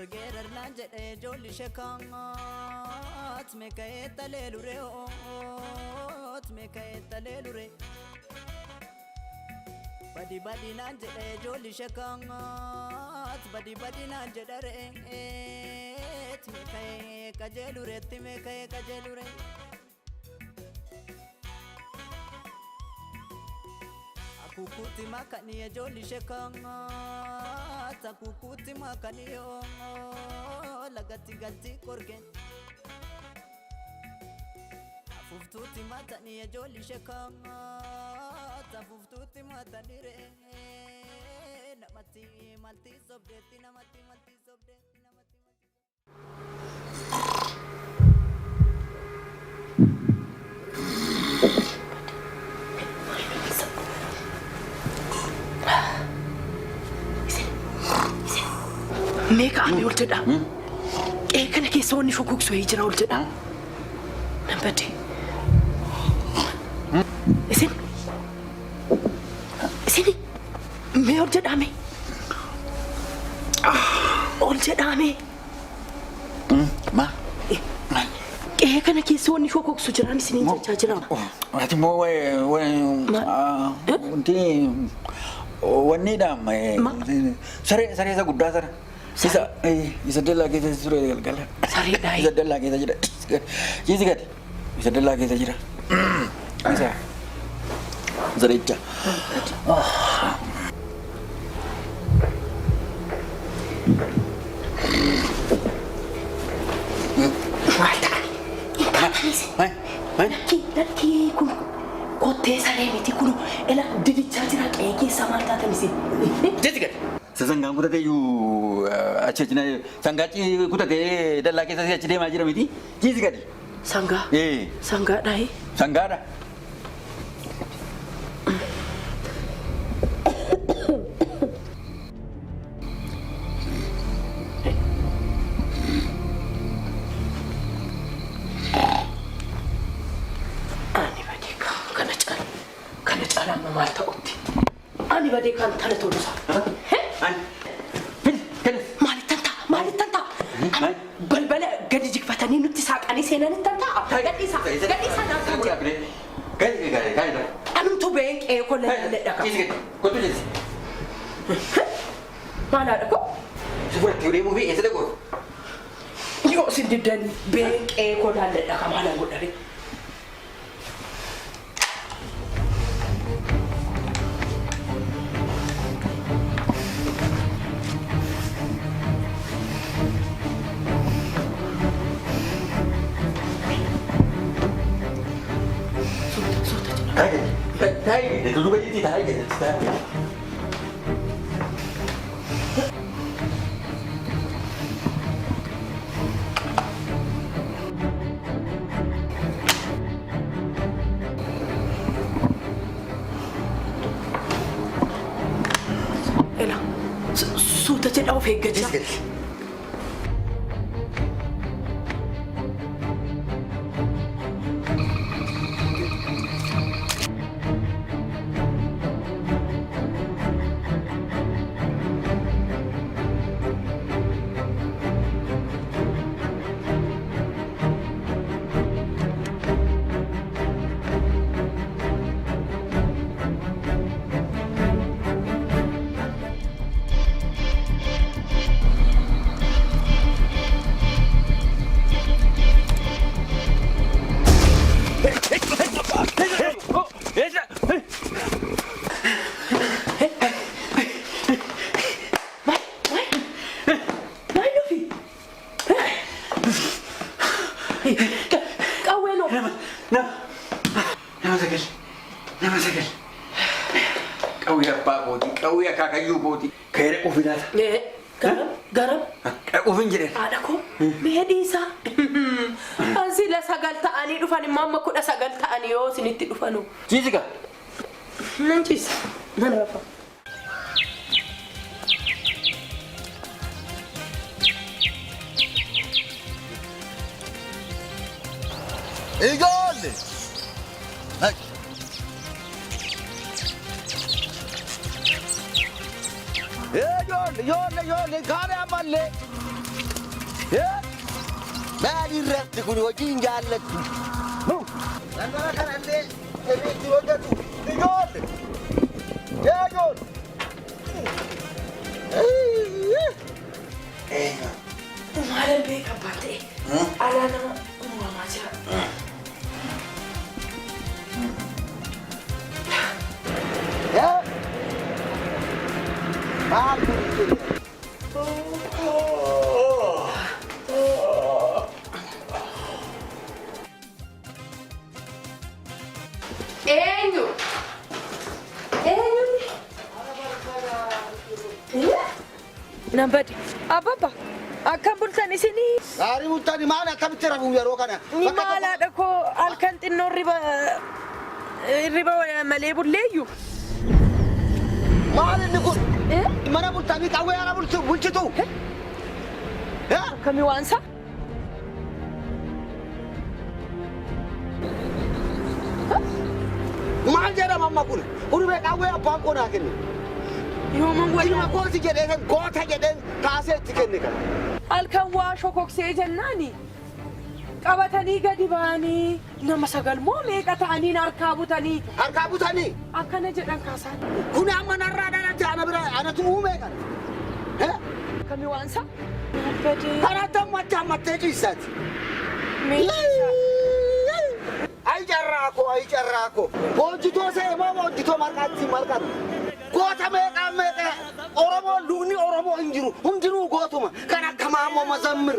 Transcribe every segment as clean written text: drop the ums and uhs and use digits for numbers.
Orgerar lanjede jolli shekaat mekaeta lelure ot mekaeta lelure badi lanjede jolli shekaat badi lanjede reet mekae kajelure mekae kajelure Akukuti makani jolli shekaat akukuti makani lagati galti korgen afuftuti matani jolli shekaat afuftuti matani re namati malti sobdeti namati sobdeti namati Meka ami ulteda. Kana keessa wanni shukuksu jira ulteda. Nambati. Isin me ulteda me. Ulteda me. Ma. Kana keessa wanni shukuksu jira ni sinin jira. Ati mo wanni da sare sa guddaa sare. Isa dalla ke ta sure galgala. Sare dai. Isa dalla ke ta jira. Jizi gadi. Isa dalla ke ta jira. Isa. Zarecha. Laki kun kote sare miti kun ela didicha jira ke samalta tamisi. Jizi gadi. Sesanggang kuda tu aja cina sanggaci kuda tu dah lagi saya cina macam itu, jadi kan? Sangga. Sangga dah. Sangga dah. Ani badi kana cara mama tak uti. Ani badi kan tanah tu dosa. Balbala gadi jikfatani nuti saaqani seenan tanta gadisa naatu Gadi antu been qee ko la dhaka ko tu jadi mana dhako sebab tiude mu bi esa dago yo sindidan been qee ko la dhaka mana godare Hai, itu juga jadi hai gitu. Ela, sudah jadi apa kerja? Qawwee abbaa kooti, qawwee akaakayyuu kooti. Ka'ee dhaquu fidaata. Garam. Dhaquuf hin jedheen. Haadha koo mee dhiisaa. Asila sagal ta'anii dhufan immoo amma 19 ta'anii yoo isinitti dhufanu. Ciisiga. Nan ciisa. Nan rafa. Ijoollee! Ijoollee kaane ammallee Maali irratti kun hojiin jaallattu. Nambara kanallee sirriitti hojjetu. Ijoollee. Ijoollee. Maalan beeka baatee alaa nama uumamaa jira. Maal kun Eenyu? Nambadi. Abbaa. Akkam bultan isinii? gaarii bultani maal akkamitti rafu yeroo kana? Maalaadha koo halkan xinnoo riba malee bulleeyyu. Maal inni kun? Mana bultanii qawwee ana bulchitu? Akkamii waansa? Maal jedhama amma kun? Urmee qawwee abbaan qonaa kenne. Yooman Ilma wayyaa. kooti jedheen goota jedheen kaasee itti kenne kana. Halkan waa shokoksee jennaani. Qabatanii gadi ba'anii nama sagal moo meeqa ta'anii harkaa butanii. Harkaa butanii? Akkana jedhan kaasaan. Kun amma narraa dhalate ana bira anatu uumee kana. Akkamii waansa? Kanatti ammattee ciisaati. Ay carraako. Hojjitoo se'ee moo hojjitoo marqaatti marqatu? Goota meeqa Oromoon lubni Oromoo hin jiru. Hundinuu gootuma. Kan akka Maammoo Mazammir,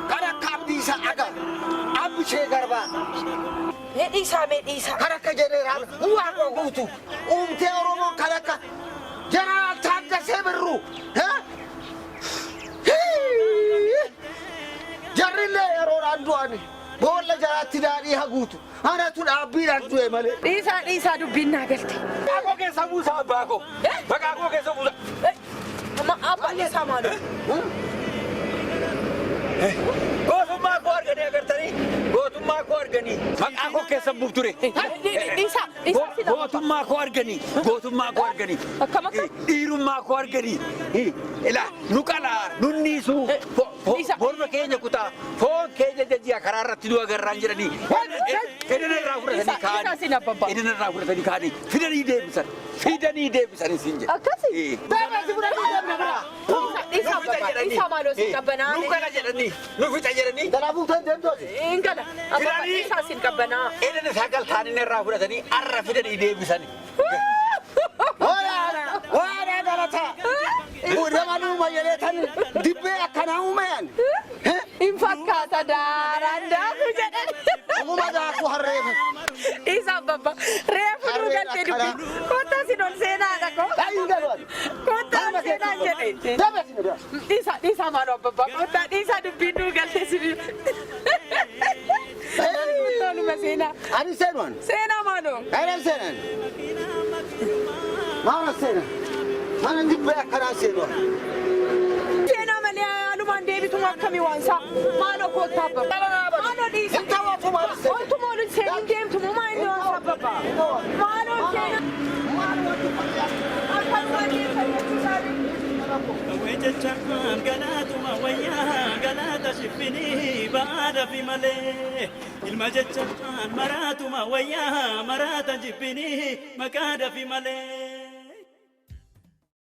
kan akka Abdiisaa Aga, Abbishee Garbaa. Meedhiisaa. Kan akka Jeneraal Waaqoo guutu. Uumtee Oromoon kan akka Jeneraal Taaggasee Birruu. Jarrillee yeroodhaan du'ani. Boolla jaraatti daadhii haguutu. Anatu dhaabbiidhaan du'e malee. Dhiisaa dubbiin naa galte. Maqaa keessa buusa abbaa koo. Maqaa koo keessa buusa. Abbaan isaa maaloo? Gootummaa koo arganii agartanii? Gootummaa koo arganii. Maqaa koo keessa buuf ture. Dhiisaa Gootummaa koo arganii. Akkam. Dhiirummaa koo arganii. Ilaa nu qalaa, nu niisuu. Morma keenya kutaa, foon keenya jajjiyaa karaa irratti du'a garraan jedhanii. Edana irraa fudhatanii kaanii. Fidanii deebisan isin jedhe. Akkasii? Beekasi fudhatanii deemna. Dhiisaa maaloo si qabbanaa? Nu kana jedhanii. Nu fixa jedhanii. Kanaafuu ta'an deemtooti. Hin gala. Abbaa dhiisaa si qabbanaa. Edana sagal kaanii irraa fudhatanii arra fidanii deebisan. Waanaa galataa. Namanuu mayyaneetan dibbee akkanaa uumayan. Hin fakkaata daaraan daaku jedhan. Amuma daaku harreefa. Dhiisaa abbaa reefu nu galtee dubbi. Kottaa sin ol seenaadha koo. Baay'ee galuudhaan. Kottaa ol seenaan jedhe. Dhiisaa maaloo abbaa kottaa dhiisaa dubbiin nu galtee sin. Toluma seenaa. Ani seenuun. Seenaa maaloo? Ayran seenan. Maala seenan. Mana dibbee akkanaa seenuun. Seenaa malee alumaan deebituma akkamii waansaa? Maaloo kottaa abbaa? Maaloo dhiisa. Hin tawaatu maal seenan. Oltuma ol seenin deemtumu maa inni waansaa abbaa? Maaloo seenaa. Akkanuma deemtan jechuusaanii. Wejechaan galaatuma wayyaa galaata shiffini baada fi malee ilma jechaan maraatuma wayyaa maraata jibbini maqaada fi malee.